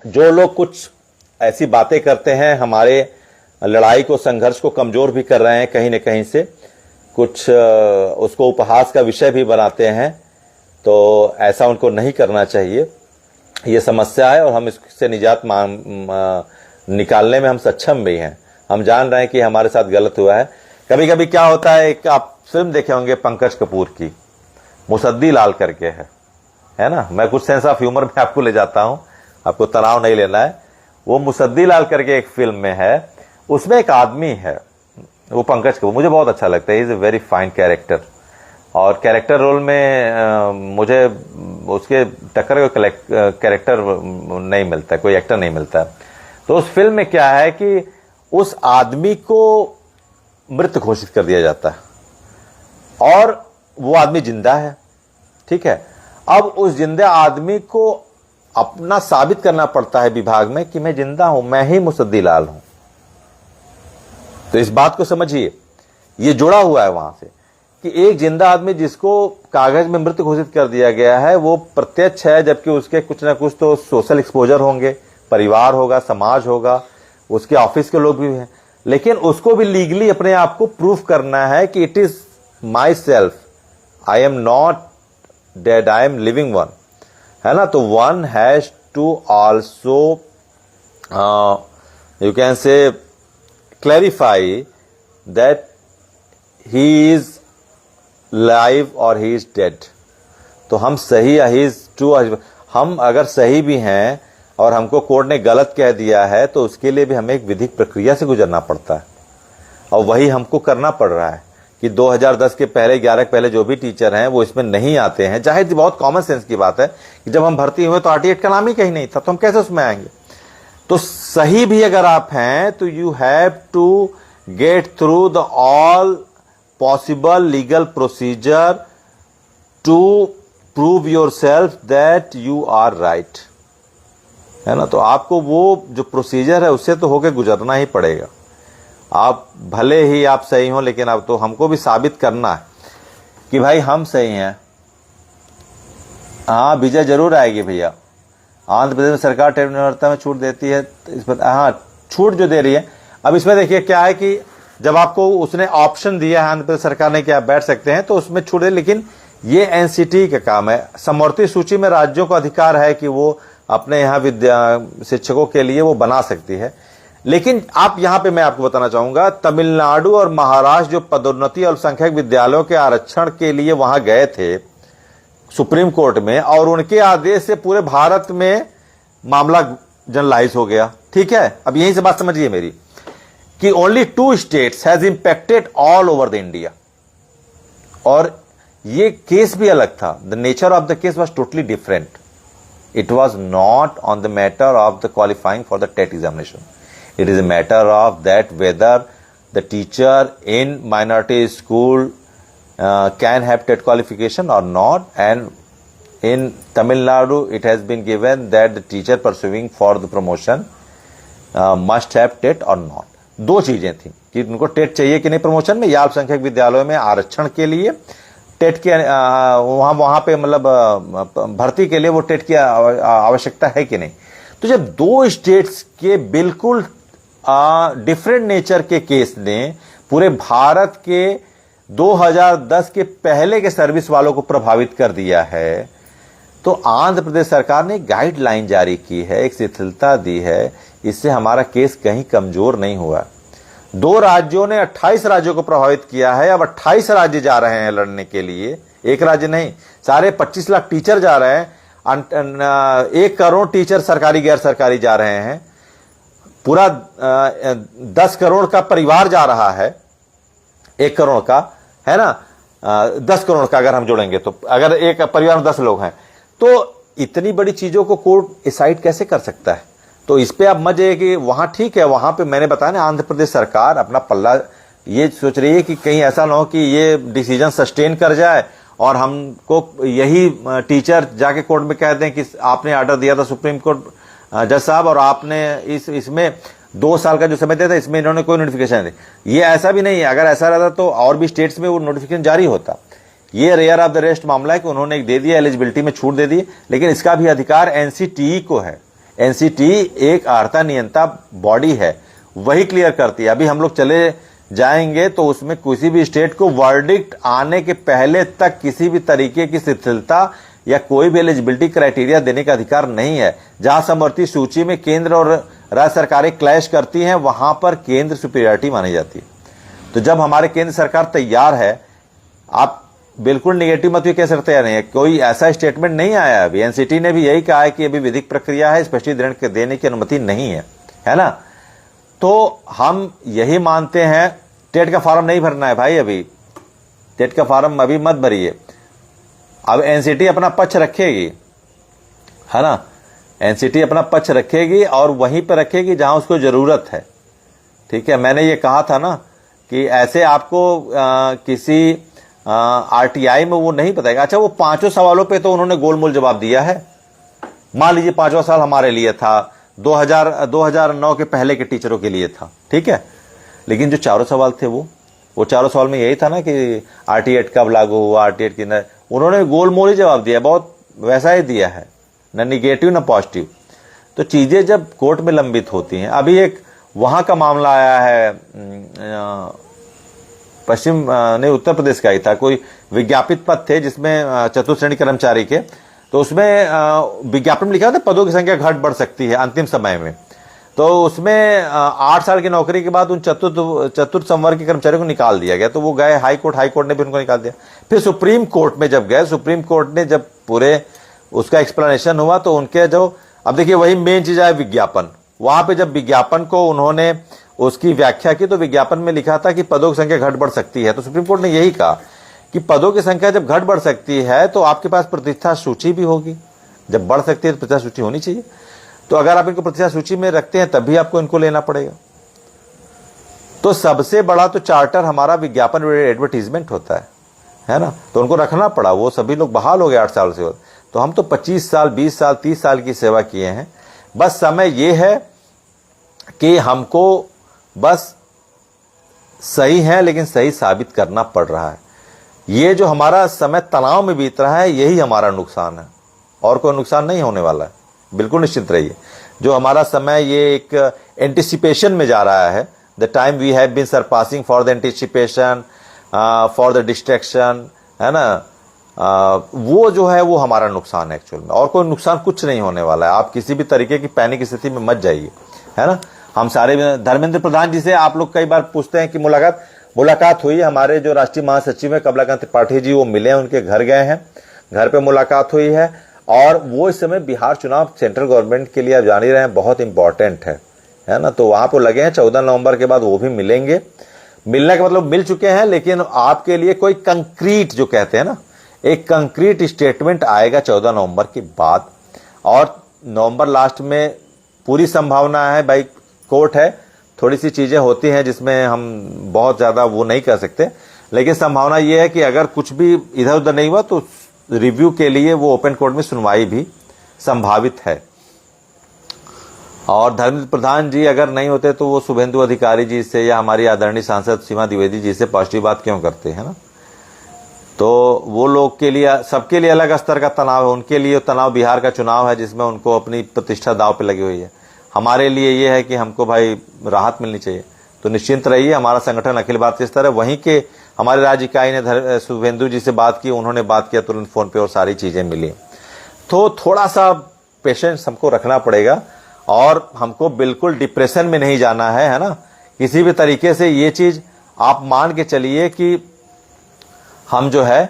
जो लोग कुछ ऐसी बातें करते हैं, हमारे लड़ाई को, संघर्ष को कमजोर भी कर रहे हैं कहीं न कहीं से, कुछ उसको उपहास का विषय भी बनाते हैं, तो ऐसा उनको नहीं करना चाहिए। ये समस्या है और हम इससे निजात निकालने में हम सक्षम भी हैं। हम जान रहे हैं कि हमारे साथ गलत हुआ है। कभी कभी क्या होता है, एक आप फिल्म देखे होंगे पंकज कपूर की, मुसद्दी लाल करके है ना। मैं कुछ सेंस ऑफ ह्यूमर में आपको ले जाता हूं, आपको तनाव नहीं लेना है। वो मुसद्दी लाल करके एक फिल्म में है, उसमें एक आदमी है, वो पंकज कपूर, मुझे बहुत अच्छा लगता है। Is a very fine character, और कैरेक्टर रोल में मुझे उसके टक्कर का कैरेक्टर नहीं मिलता, कोई एक्टर नहीं मिलता। तो उस फिल्म में क्या है कि उस आदमी को मृत घोषित कर दिया जाता है और वो आदमी जिंदा है, ठीक है। अब उस जिंदा आदमी को अपना साबित करना पड़ता है विभाग में कि मैं जिंदा हूं, मैं ही मुसद्दी लाल हूं। तो इस बात को समझिए, ये जुड़ा हुआ है वहां से कि एक जिंदा आदमी जिसको कागज में मृत घोषित कर दिया गया है वो प्रत्यक्ष है, जबकि उसके कुछ ना कुछ तो सोशल एक्सपोजर होंगे, परिवार होगा, समाज होगा, उसके ऑफिस के लोग भी हैं, लेकिन उसको भी लीगली अपने आप को प्रूफ करना है कि it is myself, I am not dead, I am living one, है ना। तो one has to also you can say clarify that he is live और ही इज डेड। तो हम सही, ही इज ट्रू, हम अगर सही भी हैं और हमको कोर्ट ने गलत कह दिया है तो उसके लिए भी हमें एक विधिक प्रक्रिया से गुजरना पड़ता है, और वही हमको करना पड़ रहा है कि 2010 के पहले, 11 के पहले जो भी टीचर हैं वो इसमें नहीं आते हैं। जाहिर बहुत कॉमन सेंस की बात है कि जब हम भर्ती हुए तो RT8 का नाम ही कहीं नहीं था, तो हम कैसे उसमें आएंगे। तो सही भी अगर आप हैं तो you have to get through the all possible legal procedure to prove yourself that you are right, है ना। तो आपको वो जो प्रोसीजर है उससे तो होके गुजरना ही पड़ेगा। आप भले ही आप सही हो, लेकिन अब तो हमको भी साबित करना है कि भाई हम सही हैं। हाँ, विजय जरूर आएगी भैया। आंध्र प्रदेश में सरकार टेट निर्भरता में छूट देती है, इस पर हाँ छूट जो दे रही है। अब इसमें देखिए क्या है कि जब आपको उसने ऑप्शन दिया है आंध्र प्रदेश सरकार ने कि आप बैठ सकते हैं, तो उसमें छूट दे, लेकिन ये एनसीटी का काम है। समवर्ती सूची में राज्यों को अधिकार है कि वो अपने यहाँ शिक्षकों के लिए वो बना सकती है। लेकिन आप यहां पे मैं आपको बताना चाहूंगा, तमिलनाडु और महाराष्ट्र जो पदोन्नति और अल्पसंख्यक विद्यालयों के आरक्षण के लिए वहां गए थे सुप्रीम कोर्ट में, और उनके आदेश से पूरे भारत में मामला जनरलाइज हो गया, ठीक है। अब यहीं से बात समझिए मेरी कि only 2 states has impacted all over the India, और ये केस भी अलग था। The nature of the case was totally different. It was not on the matter of the qualifying for the TET examination. It is a matter of that whether the teacher in minority school can have TET qualification or not. And in Tamil Nadu, it has been given that the teacher pursuing for the promotion must have TET or not. दो चीजें थी कि उनको TET चाहिए कि नहीं promotion में, या अल्पसंख्यक विद्यालयों में आरक्षण के लिए टेट की वहां पे मतलब भर्ती के लिए वो टेट की आवश्यकता है कि नहीं। तो जब 2 स्टेट्स के बिल्कुल डिफरेंट नेचर के केस ने पूरे भारत के 2010 के पहले के सर्विस वालों को प्रभावित कर दिया है, तो आंध्र प्रदेश सरकार ने गाइडलाइन जारी की है, एक शिथिलता दी है। इससे हमारा केस कहीं कमजोर नहीं हुआ। 2 राज्यों ने 28 राज्यों को प्रभावित किया है। अब 28 राज्य जा रहे हैं लड़ने के लिए, एक राज्य नहीं, सारे 25 लाख टीचर जा रहे हैं। 1 करोड़ टीचर सरकारी गैर सरकारी जा रहे हैं, पूरा 10 करोड़ का परिवार जा रहा है, 1 करोड़ का, है ना, 10 करोड़ का अगर हम जोड़ेंगे तो, अगर एक परिवार में 10 लोग हैं तो इतनी बड़ी चीजों को कोर्ट डिसाइड कैसे कर सकता है। तो इस पे आप मजे कि वहां ठीक है, वहां पे मैंने बताया ना, आंध्र प्रदेश सरकार अपना पल्ला ये सोच रही है कि कहीं ऐसा ना हो कि ये डिसीजन सस्टेन कर जाए और हमको यही टीचर जाके कोर्ट में कह दें कि आपने ऑर्डर दिया था सुप्रीम कोर्ट जज साहब, और आपने इसमें 2 साल का जो समय दिया था, इसमें इन्होंने कोई नोटिफिकेशन नहीं। ये ऐसा भी नहीं है। अगर ऐसा रहता तो और भी स्टेट्स में वो नोटिफिकेशन जारी होता। ये रेयर ऑफ द रेस्ट मामला है कि उन्होंने दे दिया, एलिजिबिलिटी में छूट दे दी, लेकिन इसका भी अधिकार एनसीटीई को है। एनसीटी एक अर्हता नियंत्रण बॉडी है, वही क्लियर करती है। अभी हम लोग चले जाएंगे तो उसमें किसी भी स्टेट को वर्डिक्ट आने के पहले तक किसी भी तरीके की शिथिलता या कोई भी एलिजिबिलिटी क्राइटेरिया देने का अधिकार नहीं है। जहां समवर्ती सूची में केंद्र और राज्य सरकारें क्लैश करती हैं, वहां पर केंद्र सुपीरियरिटी मानी जाती है। तो जब हमारे केंद्र सरकार तैयार है, आप बिल्कुल निगेटिव मत कह सकते हैं, नहीं कोई ऐसा स्टेटमेंट नहीं आया अभी। एनसीटी ने भी यही कहा है कि अभी विधिक प्रक्रिया है, स्पष्टीकरण देने की अनुमति नहीं है ना। तो हम यही मानते हैं, टेट का फॉर्म नहीं भरना है भाई, अभी टेट का फॉर्म अभी मत भरिए। अब एनसीटी अपना पक्ष रखेगी, है ना, एनसीटी अपना पक्ष रखेगी और वहीं पर रखेगी जहां उसको जरूरत है। ठीक है, मैंने ये कहा था ना कि ऐसे आपको किसी आरटीआई में वो नहीं बताएगा। अच्छा, वो 5 सवालों पे तो उन्होंने गोलमोल जवाब दिया है। मान लीजिए 5वां सवाल हमारे लिए था, 2009 के पहले के टीचरों के लिए था, ठीक है, लेकिन जो 4 सवाल थे वो 4 सवाल में यही था ना कि आरटीएट कब लागू हुआ, आरटीएट की न, उन्होंने गोलमोल ही जवाब दिया, बहुत वैसा ही दिया है, न निगेटिव न पॉजिटिव। तो चीजें जब कोर्ट में लंबित होती हैं, अभी एक वहां का मामला आया है, पश्चिम ने उत्तर प्रदेश का ही था, कोई विज्ञापित पद थे जिसमें चतुर्थ श्रेणी कर्मचारी के, तो उसमें विज्ञापन में लिखा था पदों की संख्या घट बढ़ सकती है अंतिम समय में। तो उसमें 8 साल की नौकरी के बाद उन चतुर्थ संवर्ग के कर्मचारियों को निकाल दिया गया। तो वो गए हाई कोर्ट ने भी उनको निकाल दिया। फिर सुप्रीम कोर्ट में जब गए, सुप्रीम कोर्ट ने जब पूरे उसका एक्सप्लेनेशन हुआ तो उनके जो, अब देखिए वही मेन चीज है विज्ञापन, वहां पे जब विज्ञापन को उन्होंने उसकी व्याख्या की तो विज्ञापन में लिखा था कि पदों की संख्या घट बढ़ सकती है। तो सुप्रीम कोर्ट ने यही कहा कि पदों की संख्या जब घट बढ़ सकती है तो आपके पास प्रतिष्ठा सूची भी होगी, जब बढ़ सकती है तो प्रतिष्ठा सूची होनी चाहिए। तो अगर आप इनको प्रतिष्ठा सूची में रखते हैं तभी आपको इनको लेना पड़ेगा। तो सबसे बड़ा तो चार्टर हमारा विज्ञापन एडवर्टीजमेंट होता है ना, तो उनको रखना पड़ा। वो सभी लोग बहाल हो गए 8 साल से। तो हम तो 25 साल 20 साल 30 साल की सेवा किए हैं। बस समय ये है कि हमको बस सही है लेकिन सही साबित करना पड़ रहा है। ये जो हमारा समय तनाव में बीत रहा है यही हमारा नुकसान है, और कोई नुकसान नहीं होने वाला है, बिल्कुल निश्चिंत रहिए। जो हमारा समय ये एक एंटिसिपेशन में जा रहा है, the time we have been surpassing for the anticipation for the distraction, है ना, वो जो है वो हमारा नुकसान है एक्चुअल में, और कोई नुकसान कुछ नहीं होने वाला है। आप किसी भी तरीके की पैनिक स्थिति में मत जाइए, है ना। हम सारे, धर्मेंद्र प्रधान जी से आप लोग कई बार पूछते हैं कि मुलाकात हुई। हमारे जो राष्ट्रीय महासचिव है कमलाकांत त्रिपाठी जी, वो मिले हैं, उनके घर गए हैं, घर पे मुलाकात हुई है। और वो इस समय बिहार चुनाव सेंट्रल गवर्नमेंट के लिए आप जान ही रहे हैं बहुत इंपॉर्टेंट है ना। तो वहां पर लगे हैं, 14 नवंबर के बाद वो भी मिलेंगे। मिलने का मतलब मिल चुके हैं, लेकिन आपके लिए कोई कंक्रीट, जो कहते हैं ना, एक कंक्रीट स्टेटमेंट आएगा 14 नवंबर के बाद। और नवंबर लास्ट में पूरी संभावना है, भाई कोर्ट है, थोड़ी सी चीजें होती हैं जिसमें हम बहुत ज्यादा वो नहीं कर सकते, लेकिन संभावना ये है कि अगर कुछ भी इधर उधर नहीं हुआ तो रिव्यू के लिए वो ओपन कोर्ट में सुनवाई भी संभावित है। और धर्मेंद्र प्रधान जी अगर नहीं होते तो वो शुभेंदु अधिकारी जी से या हमारी आदरणीय सांसद सीमा द्विवेदी जी से पॉजिटिव बात क्यों करते हैं ना। तो वो लोग के लिए, सबके लिए अलग स्तर का तनाव है। उनके लिए तनाव बिहार का चुनाव है जिसमें उनको अपनी प्रतिष्ठा दांव पे लगी हुई है। हमारे लिए ये है कि हमको भाई राहत मिलनी चाहिए। तो निश्चिंत रहिए, हमारा संगठन अखिल भारतीय स्तर है। वहीं के हमारे राज्य इकाई ने शुभेंदु जी से बात की, उन्होंने बात किया तुरंत फोन पे और सारी चीजें मिली। तो थोड़ा सा पेशेंस हमको रखना पड़ेगा और हमको बिल्कुल डिप्रेशन में नहीं जाना है ना। किसी भी तरीके से ये चीज आप मान के चलिए कि हम जो है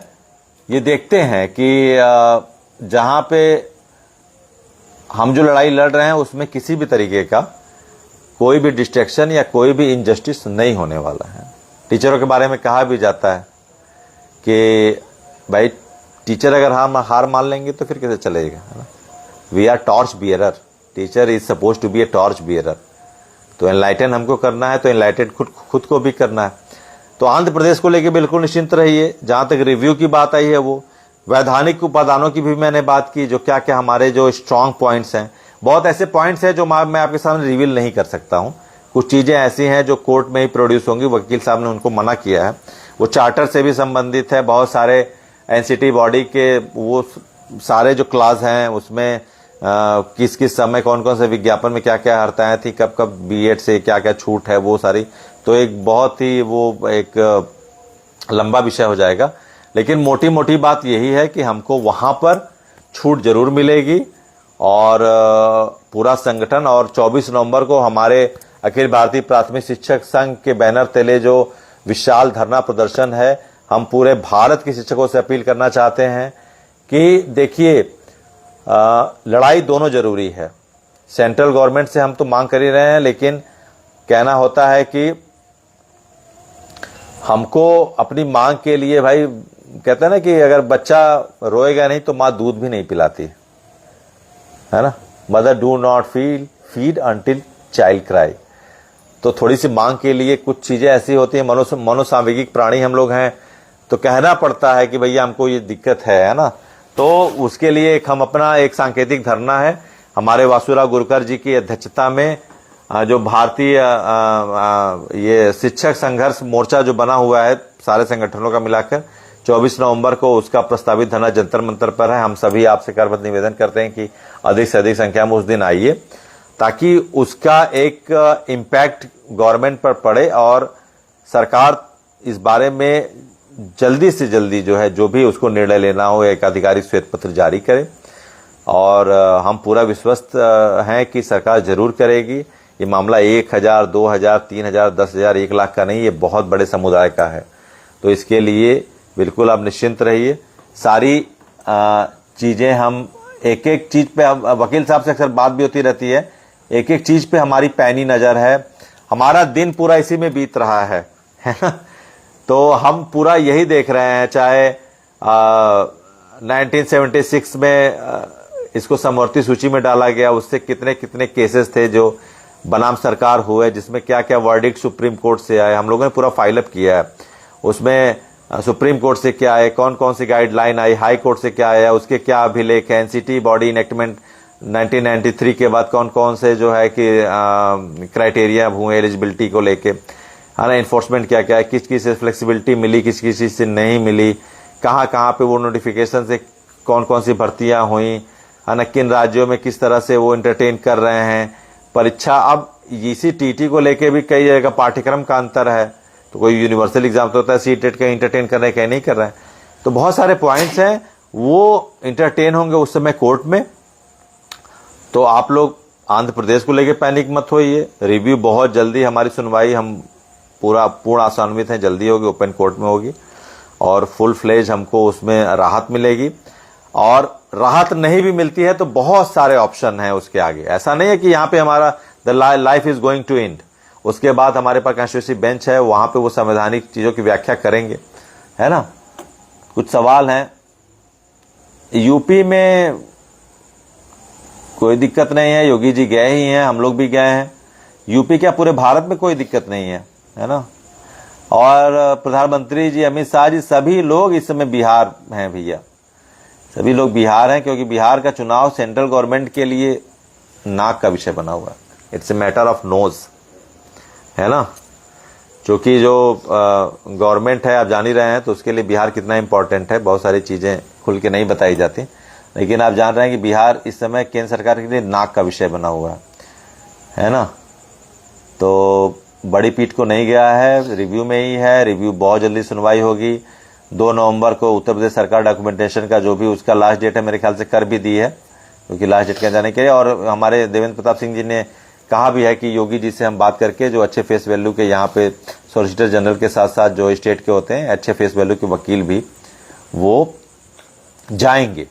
ये देखते हैं कि जहां पे हम जो लड़ाई लड़ रहे हैं उसमें किसी भी तरीके का कोई भी डिस्ट्रैक्शन या कोई भी इनजस्टिस नहीं होने वाला है। टीचरों के बारे में कहा भी जाता है कि भाई टीचर अगर हम हार मान लेंगे तो फिर कैसे चलेगा, है ना। We are torch bearer, teacher is suppose to be a torch bearer. तो एनलाइटन हमको करना है तो एनलाइटेड खुद को भी करना है। तो आंध्र प्रदेश को लेकर बिल्कुल निश्चिंत रहिए। जहां तक रिव्यू की बात आई है, वो वैधानिक उपादानों की भी मैंने बात की, जो क्या क्या हमारे जो स्ट्रांग पॉइंट्स हैं। बहुत ऐसे पॉइंट्स हैं जो मैं आपके सामने रिवील नहीं कर सकता हूं। कुछ चीजें ऐसी हैं जो कोर्ट में ही प्रोड्यूस होंगी, वकील साहब ने उनको मना किया है। वो चार्टर से भी संबंधित है, बहुत सारे एनसीटी बॉडी के वो सारे जो क्लास हैं उसमें किस किस समय कौन कौन से विज्ञापन में क्या क्या हर्ताएं थी, कब कब B.Ed से क्या क्या छूट है, वो सारी तो एक बहुत ही वो एक लंबा विषय हो जाएगा। लेकिन मोटी मोटी बात यही है कि हमको वहां पर छूट जरूर मिलेगी और पूरा संगठन, और 24 नवंबर को हमारे अखिल भारतीय प्राथमिक शिक्षक संघ के बैनर तले जो विशाल धरना प्रदर्शन है, हम पूरे भारत के शिक्षकों से अपील करना चाहते हैं कि देखिए लड़ाई दोनों जरूरी है। सेंट्रल गवर्नमेंट से हम तो मांग कर ही रहे हैं, लेकिन कहना होता है कि हमको अपनी मांग के लिए, भाई कहते हैं ना कि अगर बच्चा रोएगा नहीं तो माँ दूध भी नहीं पिलाती, है ना। Mother do not feed until child cry. तो थोड़ी सी मांग के लिए कुछ चीजें ऐसी होती हैं, मनोसांवेगिक प्राणी हम लोग हैं, तो कहना पड़ता है कि भैया हमको ये दिक्कत है ना। तो उसके लिए हम अपना एक सांकेतिक धरना है हमारे वासुराव गुरकर जी की अध्यक्षता में, जो भारतीय ये शिक्षक संघर्ष मोर्चा जो बना हुआ है सारे संगठनों का मिलाकर, 24 नवंबर को उसका प्रस्तावित धरना जंतर मंतर पर है। हम सभी आपसे करबद्ध निवेदन करते हैं कि अधिक से अधिक संख्या में उस दिन आइए, ताकि उसका एक इम्पैक्ट गवर्नमेंट पर पड़े और सरकार इस बारे में जल्दी से जल्दी जो है जो भी उसको निर्णय लेना हो एक आधिकारिक श्वेत पत्र जारी करे। और हम पूरा विश्वस्त हैं कि सरकार जरूर करेगी। ये मामला 1000, 2000, 3000, 10,000, 1 लाख का नहीं, ये बहुत बड़े समुदाय का है। तो इसके लिए बिल्कुल आप निश्चिंत रहिए। सारी चीजें हम एक एक चीज पे, वकील साहब से अक्सर बात भी होती रहती है, एक एक चीज पे हमारी पैनी नजर है। हमारा दिन पूरा इसी में बीत रहा है ना। तो हम पूरा यही देख रहे हैं, चाहे 1976 में इसको समवर्ती सूची में डाला गया, उससे कितने कितने केसेस थे जो बनाम सरकार हुए, जिसमें क्या क्या वर्डिक्ट सुप्रीम कोर्ट से आए, हम लोगों ने पूरा फाइलअप किया है। उसमें सुप्रीम कोर्ट से क्या है, कौन कौन सी गाइडलाइन आई, हाई कोर्ट से क्या आया, उसके क्या अभिलेख है, एनसीटी बॉडी इनेक्टमेंट 1993 के बाद कौन कौन से जो है कि क्राइटेरिया हुए एलिजिबिलिटी को लेके, है ना, इन्फोर्समेंट क्या क्या है, किस किस से फ्लेक्सिबिलिटी मिली, किस किस चीज से नहीं मिली, कहाँ कहाँ पे वो नोटिफिकेशन से कौन कौन सी भर्तियां हुई, है ना, किन राज्यों में किस तरह से वो एंटरटेन कर रहे हैं परीक्षा। अब इसी टीटी को लेके भी कई जगह पाठ्यक्रम का अंतर है, तो कोई यूनिवर्सल एग्जाम तो होता है, सीटेट का एंटरटेन कर रहे हैं कहीं नहीं कर रहे हैं। तो बहुत सारे पॉइंट्स हैं, वो एंटरटेन होंगे उस समय कोर्ट में। तो आप लोग आंध्र प्रदेश को लेके पैनिक मत होइए, रिव्यू बहुत जल्दी, हमारी सुनवाई हम पूर्ण आशान्वित हैं, जल्दी होगी, ओपन कोर्ट में होगी और फुल फ्लेज हमको उसमें राहत मिलेगी। और राहत नहीं भी मिलती है तो बहुत सारे ऑप्शन हैं उसके आगे। ऐसा नहीं है कि यहाँ पे हमारा the life is going to end, उसके बाद हमारे पास कॉन्स्टिट्यूशन बेंच है, वहां पे वो संवैधानिक चीजों की व्याख्या करेंगे, है ना। कुछ सवाल हैं। यूपी में कोई दिक्कत नहीं है, योगी जी गए ही हैं, हम लोग भी गए हैं। यूपी क्या पूरे भारत में कोई दिक्कत नहीं है ना। और प्रधानमंत्री जी, अमित शाह जी, सभी लोग इस समय बिहार हैं भैया, सभी लोग बिहार हैं, क्योंकि बिहार का चुनाव सेंट्रल गवर्नमेंट के लिए नाक का विषय बना हुआ है। It's a matter of nose, है ना। क्योंकि जो गवर्नमेंट है आप जान ही रहे हैं, तो उसके लिए बिहार कितना इंपॉर्टेंट है, बहुत सारी चीजें खुल के नहीं बताई जाती, लेकिन आप जान रहे हैं कि बिहार इस समय केंद्र सरकार के लिए नाक का विषय बना हुआ है ना। तो बड़ी पीठ को नहीं गया है, रिव्यू में ही है, रिव्यू बहुत जल्दी सुनवाई होगी। 2 नवंबर को उत्तर प्रदेश सरकार डॉक्यूमेंटेशन का जो भी उसका लास्ट डेट है, मेरे ख्याल से कर भी दी है, क्योंकि लास्ट डेट के जाने के लिए। और हमारे देवेंद्र प्रताप सिंह जी ने कहा भी है कि योगी जी से हम बात करके जो अच्छे फेस वैल्यू के यहाँ पे सॉलिसिटर जनरल के साथ साथ जो स्टेट के होते हैं अच्छे फेस वैल्यू के वकील भी वो जाएंगे।